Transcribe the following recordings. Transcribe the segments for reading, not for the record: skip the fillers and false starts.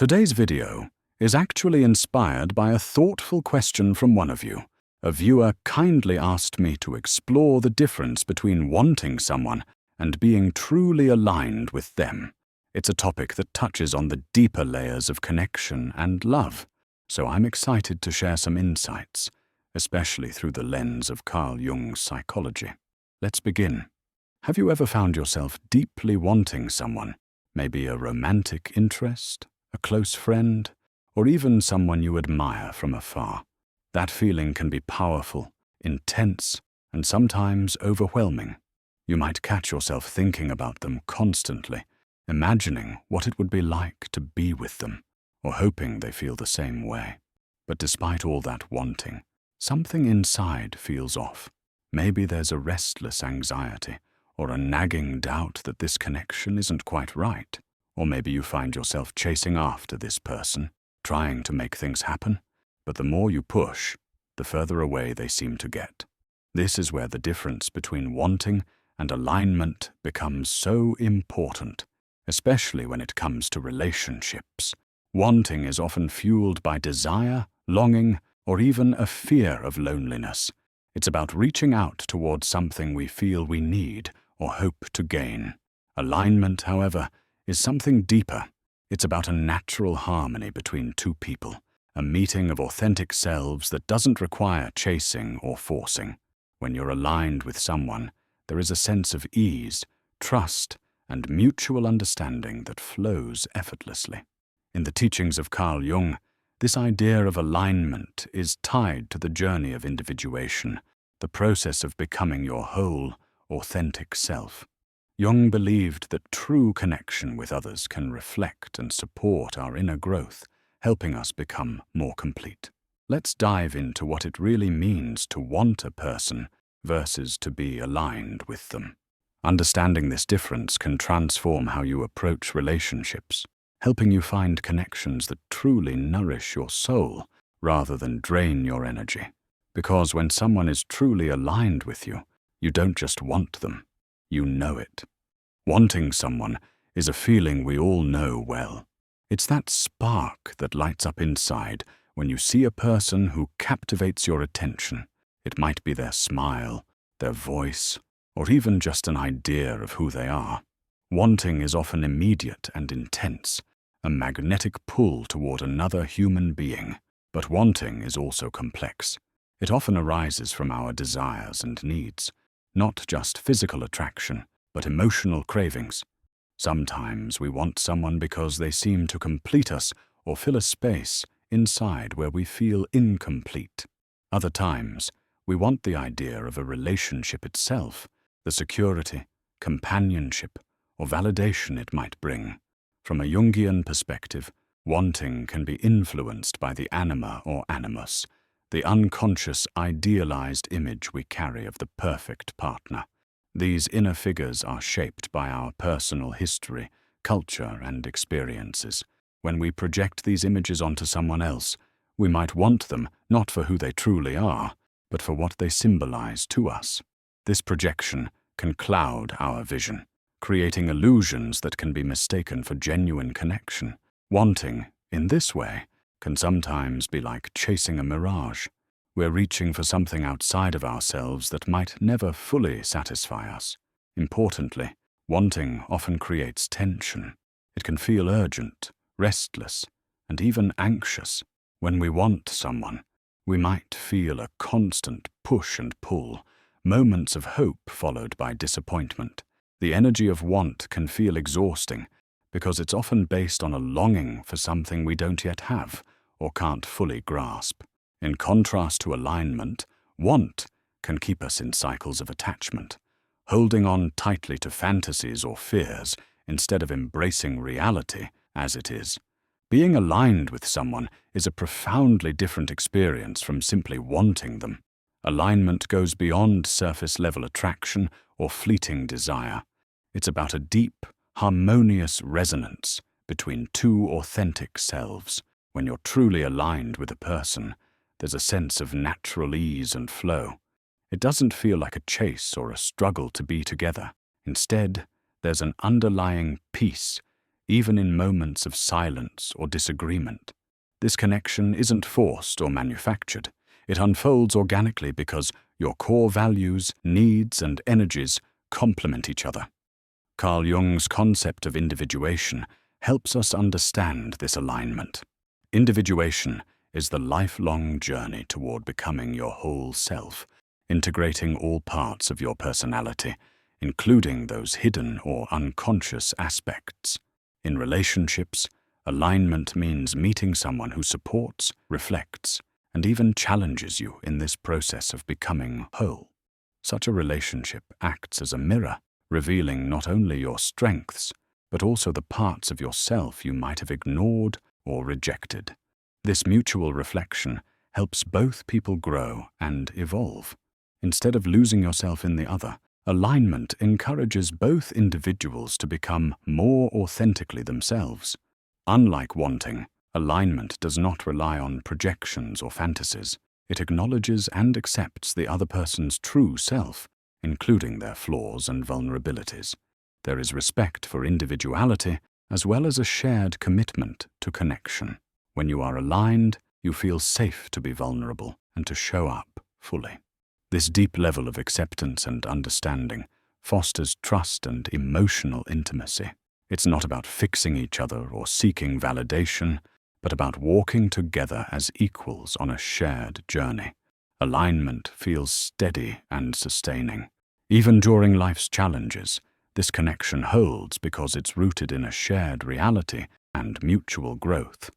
Today's video is actually inspired by a thoughtful question from one of you. A viewer kindly asked me to explore the difference between wanting someone and being truly aligned with them. It's a topic that touches on the deeper layers of connection and love, so I'm excited to share some insights, especially through the lens of Carl Jung's psychology. Let's begin. Have you ever found yourself deeply wanting someone, maybe a romantic interest, a close friend, or even someone you admire from afar? That feeling can be powerful, intense, and sometimes overwhelming. You might catch yourself thinking about them constantly, imagining what it would be like to be with them, or hoping they feel the same way. But despite all that wanting, something inside feels off. Maybe there's a restless anxiety, or a nagging doubt that this connection isn't quite right. Or maybe you find yourself chasing after this person, trying to make things happen, but the more you push, the further away they seem to get. This is where the difference between wanting and alignment becomes so important, especially when it comes to relationships. Wanting is often fueled by desire, longing, or even a fear of loneliness. It's about reaching out towards something we feel we need or hope to gain. Alignment, however, is something deeper. It's about a natural harmony between two people, a meeting of authentic selves that doesn't require chasing or forcing. When you're aligned with someone, there is a sense of ease, trust, and mutual understanding that flows effortlessly. In the teachings of Carl Jung, this idea of alignment is tied to the journey of individuation, the process of becoming your whole, authentic self. Jung believed that true connection with others can reflect and support our inner growth, helping us become more complete. Let's dive into what it really means to want a person versus to be aligned with them. Understanding this difference can transform how you approach relationships, helping you find connections that truly nourish your soul rather than drain your energy. Because when someone is truly aligned with you, you don't just want them, you know it. Wanting someone is a feeling we all know well. It's that spark that lights up inside when you see a person who captivates your attention. It might be their smile, their voice, or even just an idea of who they are. Wanting is often immediate and intense, a magnetic pull toward another human being. But wanting is also complex. It often arises from our desires and needs, not just physical attraction, but emotional cravings. Sometimes we want someone because they seem to complete us or fill a space inside where we feel incomplete. Other times, we want the idea of a relationship itself, the security, companionship, or validation it might bring. From a Jungian perspective, wanting can be influenced by the anima or animus, the unconscious idealized image we carry of the perfect partner. These inner figures are shaped by our personal history, culture, and experiences. When we project these images onto someone else, we might want them not for who they truly are, but for what they symbolize to us. This projection can cloud our vision, creating illusions that can be mistaken for genuine connection. Wanting, in this way, can sometimes be like chasing a mirage. We're reaching for something outside of ourselves that might never fully satisfy us. Importantly, wanting often creates tension. It can feel urgent, restless, and even anxious. When we want someone, we might feel a constant push and pull, moments of hope followed by disappointment. The energy of want can feel exhausting because it's often based on a longing for something we don't yet have or can't fully grasp. In contrast to alignment, want can keep us in cycles of attachment, holding on tightly to fantasies or fears instead of embracing reality as it is. Being aligned with someone is a profoundly different experience from simply wanting them. Alignment goes beyond surface-level attraction or fleeting desire. It's about a deep, harmonious resonance between two authentic selves. When you're truly aligned with a person, there's a sense of natural ease and flow. It doesn't feel like a chase or a struggle to be together. Instead, there's an underlying peace, even in moments of silence or disagreement. This connection isn't forced or manufactured. It unfolds organically because your core values, needs, and energies complement each other. Carl Jung's concept of individuation helps us understand this alignment. Individuation is the lifelong journey toward becoming your whole self, integrating all parts of your personality, including those hidden or unconscious aspects. In relationships, alignment means meeting someone who supports, reflects, and even challenges you in this process of becoming whole. Such a relationship acts as a mirror, revealing not only your strengths, but also the parts of yourself you might have ignored or rejected. This mutual reflection helps both people grow and evolve. Instead of losing yourself in the other, alignment encourages both individuals to become more authentically themselves. Unlike wanting, alignment does not rely on projections or fantasies. It acknowledges and accepts the other person's true self, including their flaws and vulnerabilities. There is respect for individuality as well as a shared commitment to connection. When you are aligned, you feel safe to be vulnerable and to show up fully. This deep level of acceptance and understanding fosters trust and emotional intimacy. It's not about fixing each other or seeking validation, but about walking together as equals on a shared journey. Alignment feels steady and sustaining. Even during life's challenges, this connection holds because it's rooted in a shared reality and mutual growth.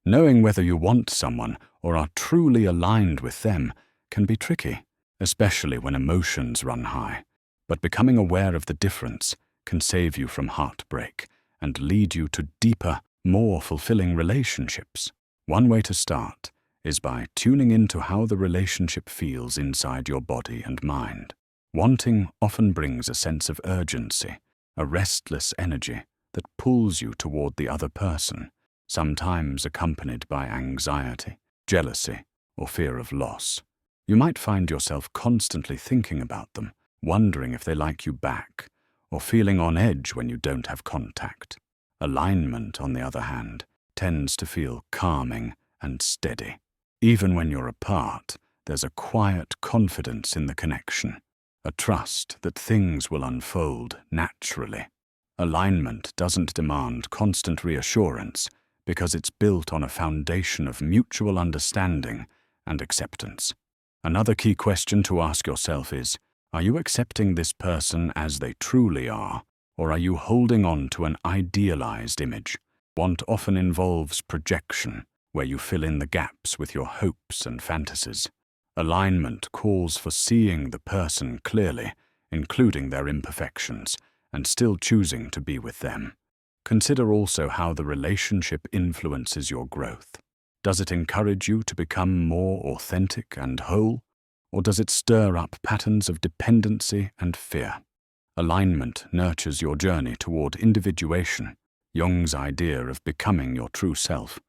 Knowing whether you want someone or are truly aligned with them can be tricky, especially when emotions run high. But becoming aware of the difference can save you from heartbreak and lead you to deeper, more fulfilling relationships. One way to start is by tuning into how the relationship feels inside your body and mind. Wanting often brings a sense of urgency, a restless energy that pulls you toward the other person, sometimes accompanied by anxiety, jealousy, or fear of loss. You might find yourself constantly thinking about them, wondering if they like you back, or feeling on edge when you don't have contact. Alignment, on the other hand, tends to feel calming and steady. Even when you're apart, there's a quiet confidence in the connection, a trust that things will unfold naturally. Alignment doesn't demand constant reassurance because it's built on a foundation of mutual understanding and acceptance. Another key question to ask yourself is, are you accepting this person as they truly are, or are you holding on to an idealized image? Want often involves projection, where you fill in the gaps with your hopes and fantasies. Alignment calls for seeing the person clearly, including their imperfections, and still choosing to be with them. Consider also how the relationship influences your growth. Does it encourage you to become more authentic and whole, or does it stir up patterns of dependency and fear? Alignment nurtures your journey toward individuation, Jung's idea of becoming your true self,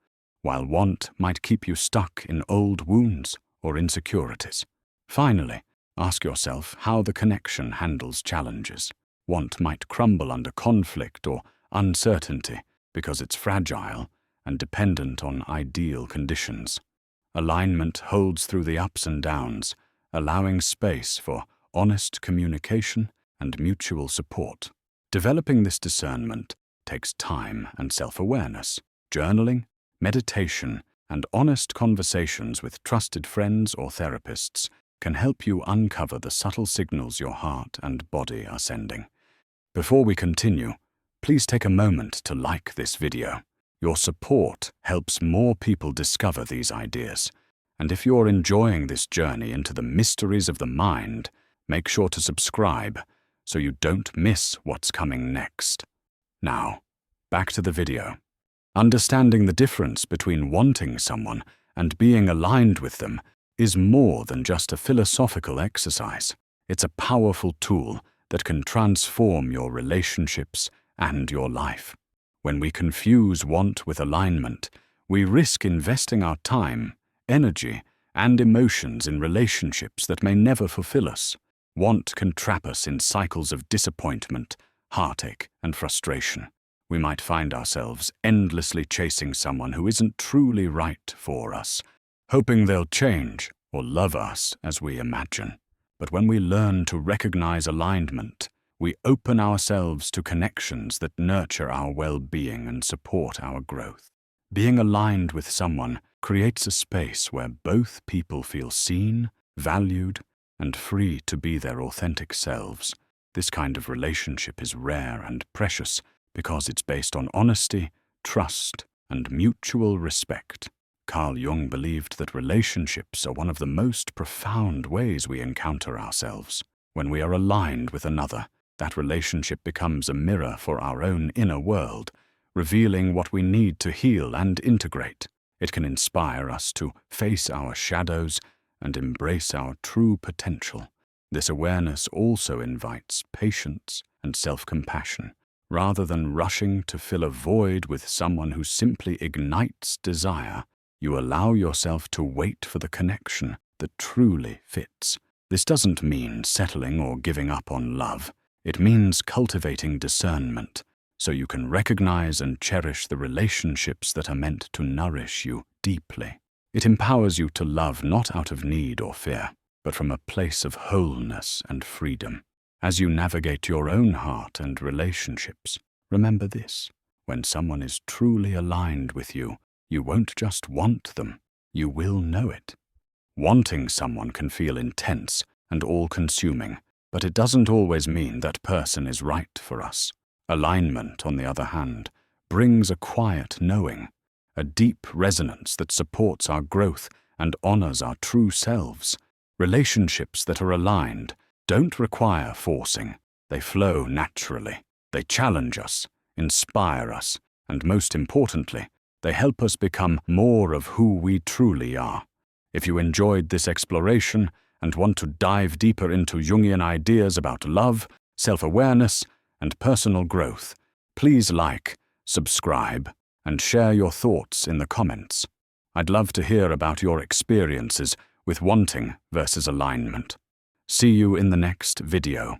while want might keep you stuck in old wounds or insecurities. Finally, ask yourself how the connection handles challenges. Want might crumble under conflict or uncertainty because it's fragile and dependent on ideal conditions. Alignment holds through the ups and downs, allowing space for honest communication and mutual support. Developing this discernment takes time and self-awareness. Journaling, meditation, and honest conversations with trusted friends or therapists can help you uncover the subtle signals your heart and body are sending. Before we continue, please take a moment to like this video. Your support helps more people discover these ideas. And if you're enjoying this journey into the mysteries of the mind, make sure to subscribe so you don't miss what's coming next. Now, back to the video. Understanding the difference between wanting someone and being aligned with them is more than just a philosophical exercise. It's a powerful tool that can transform your relationships and your life. When we confuse want with alignment, we risk investing our time, energy, and emotions in relationships that may never fulfill us. Want can trap us in cycles of disappointment, heartache, and frustration, we might find ourselves endlessly chasing someone who isn't truly right for us, hoping they'll change or love us as we imagine. But when we learn to recognize alignment, we open ourselves to connections that nurture our well-being and support our growth. Being aligned with someone creates a space where both people feel seen, valued, and free to be their authentic selves. This kind of relationship is rare and precious because it's based on honesty, trust, and mutual respect. Carl Jung believed that relationships are one of the most profound ways we encounter ourselves. When we are aligned with another, that relationship becomes a mirror for our own inner world, revealing what we need to heal and integrate. It can inspire us to face our shadows and embrace our true potential. This awareness also invites patience and self-compassion. Rather than rushing to fill a void with someone who simply ignites desire, you allow yourself to wait for the connection that truly fits. This doesn't mean settling or giving up on love. It means cultivating discernment, so you can recognize and cherish the relationships that are meant to nourish you deeply. It empowers you to love not out of need or fear, but from a place of wholeness and freedom. As you navigate your own heart and relationships, remember this: when someone is truly aligned with you, you won't just want them, you will know it. Wanting someone can feel intense and all-consuming, but it doesn't always mean that person is right for us. Alignment, on the other hand, brings a quiet knowing, a deep resonance that supports our growth and honors our true selves. Relationships that are aligned don't require forcing. They flow naturally. They challenge us, inspire us, and most importantly, they help us become more of who we truly are. If you enjoyed this exploration and want to dive deeper into Jungian ideas about love, self-awareness, and personal growth, please like, subscribe, and share your thoughts in the comments. I'd love to hear about your experiences with wanting versus alignment. See you in the next video.